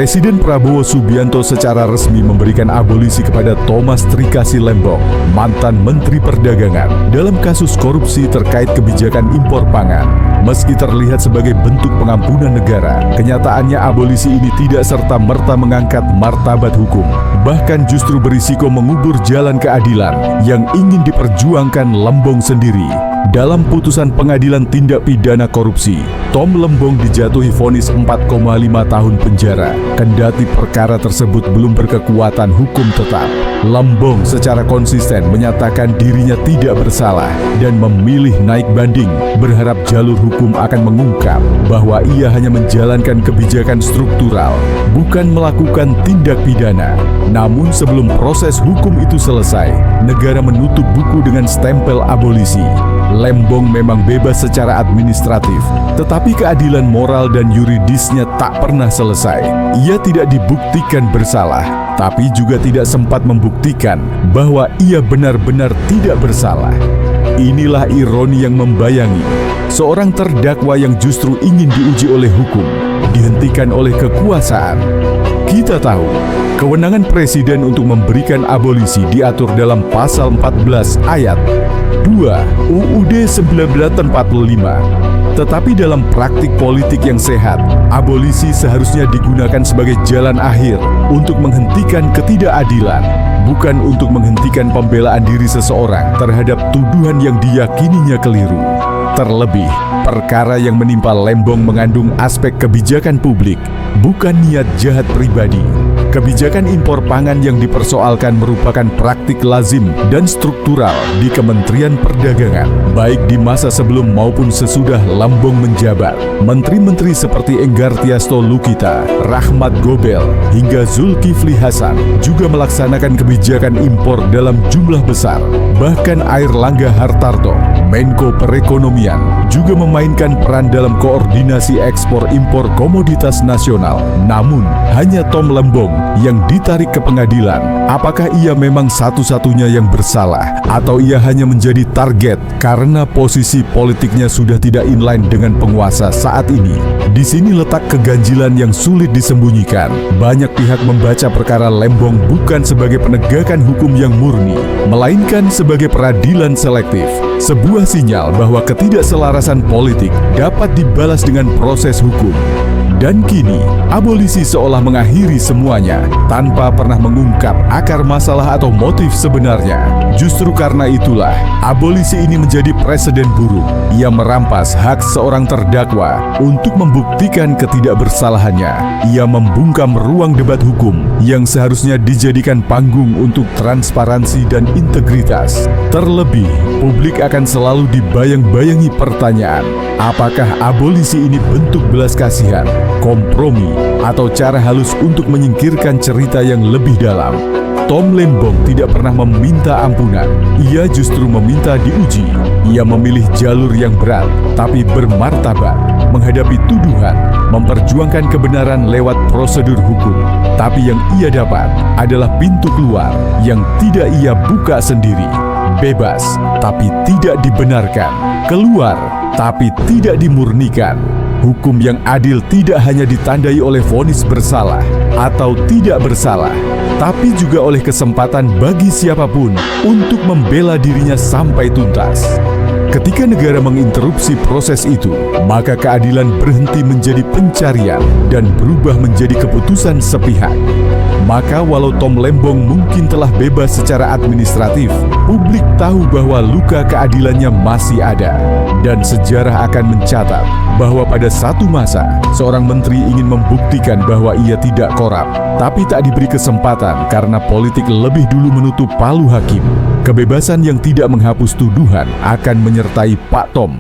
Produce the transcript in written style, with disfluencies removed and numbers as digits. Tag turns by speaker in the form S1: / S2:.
S1: Presiden Prabowo Subianto secara resmi memberikan abolisi kepada Thomas Trikasih Lembong, mantan Menteri Perdagangan, dalam kasus korupsi terkait kebijakan impor pangan. Meski terlihat sebagai bentuk pengampunan negara, kenyataannya abolisi ini tidak serta-merta mengangkat martabat hukum, bahkan justru berisiko mengubur jalan keadilan yang ingin diperjuangkan Lembong sendiri. Dalam putusan Pengadilan Tindak Pidana Korupsi, Tom Lembong dijatuhi vonis 4,5 tahun penjara, kendati perkara tersebut belum berkekuatan hukum tetap. Lembong secara konsisten menyatakan dirinya tidak bersalah dan memilih naik banding, berharap jalur hukum akan mengungkap bahwa ia hanya menjalankan kebijakan struktural, bukan melakukan tindak pidana. Namun sebelum proses hukum itu selesai, negara menutup buku dengan stempel abolisi. Lembong memang bebas secara administratif, tetapi keadilan moral dan yuridisnya tak pernah selesai. Ia tidak dibuktikan bersalah, tapi juga tidak sempat membuktikan bahwa ia benar-benar tidak bersalah. Inilah ironi yang membayangi. Seorang terdakwa yang justru ingin diuji oleh hukum, dihentikan oleh kekuasaan. Kita tahu, kewenangan presiden untuk memberikan abolisi diatur dalam pasal 14 ayat 2 UUD 1945. Tetapi dalam praktik politik yang sehat, abolisi seharusnya digunakan sebagai jalan akhir untuk menghentikan ketidakadilan, bukan untuk menghentikan pembelaan diri seseorang terhadap tuduhan yang diyakininya keliru. Terlebih, perkara yang menimpa Lembong mengandung aspek kebijakan publik, bukan niat jahat pribadi. Kebijakan impor pangan yang dipersoalkan merupakan praktik lazim dan struktural di Kementerian Perdagangan, baik di masa sebelum maupun sesudah Lembong menjabat. Menteri-menteri seperti Enggartia Stolokita, Rahmat Gobel, hingga Zulkifli Hasan juga melaksanakan kebijakan impor dalam jumlah besar. Bahkan Airlangga Hartarto, Menko Perekonomian, juga memainkan peran dalam koordinasi ekspor-impor komoditas nasional. Namun, hanya Tom Lembong yang ditarik ke pengadilan. Apakah ia memang satu-satunya yang bersalah, atau ia hanya menjadi target karena posisi politiknya sudah tidak inline dengan penguasa saat ini? Di sini letak keganjilan yang sulit disembunyikan. Banyak pihak membaca perkara Lembong bukan sebagai penegakan hukum yang murni, melainkan sebagai peradilan selektif. Sebuah sinyal bahwa ketidakselarasan politik dapat dibalas dengan proses hukum. Dan kini, abolisi seolah mengakhiri semuanya tanpa pernah mengungkap akar masalah atau motif sebenarnya. Justru karena itulah, abolisi ini menjadi presiden buruk. Ia merampas hak seorang terdakwa untuk membuktikan ketidakbersalahannya. Ia membungkam ruang debat hukum yang seharusnya dijadikan panggung untuk transparansi dan integritas. Terlebih, publik akan selalu dibayang-bayangi pertanyaan, apakah abolisi ini bentuk belas kasihan, kompromi, atau cara halus untuk menyingkirkan cerita yang lebih dalam? Tom Lembong tidak pernah meminta ampunan. Ia justru meminta diuji. Ia memilih jalur yang berat, tapi bermartabat, menghadapi tuduhan, memperjuangkan kebenaran lewat prosedur hukum. Tapi yang ia dapat adalah pintu keluar yang tidak ia buka sendiri. Bebas, tapi tidak dibenarkan. Keluar, tapi tidak dimurnikan. Hukum yang adil tidak hanya ditandai oleh vonis bersalah atau tidak bersalah, tapi juga oleh kesempatan bagi siapapun untuk membela dirinya sampai tuntas. Ketika negara menginterupsi proses itu, maka keadilan berhenti menjadi pencarian dan berubah menjadi keputusan sepihak. Maka walau Tom Lembong mungkin telah bebas secara administratif, publik tahu bahwa luka keadilannya masih ada. Dan sejarah akan mencatat bahwa pada satu masa, seorang menteri ingin membuktikan bahwa ia tidak korup, tapi tak diberi kesempatan karena politik lebih dulu menutup palu hakim. Kebebasan yang tidak menghapus tuduhan akan menyertai Pak Tom.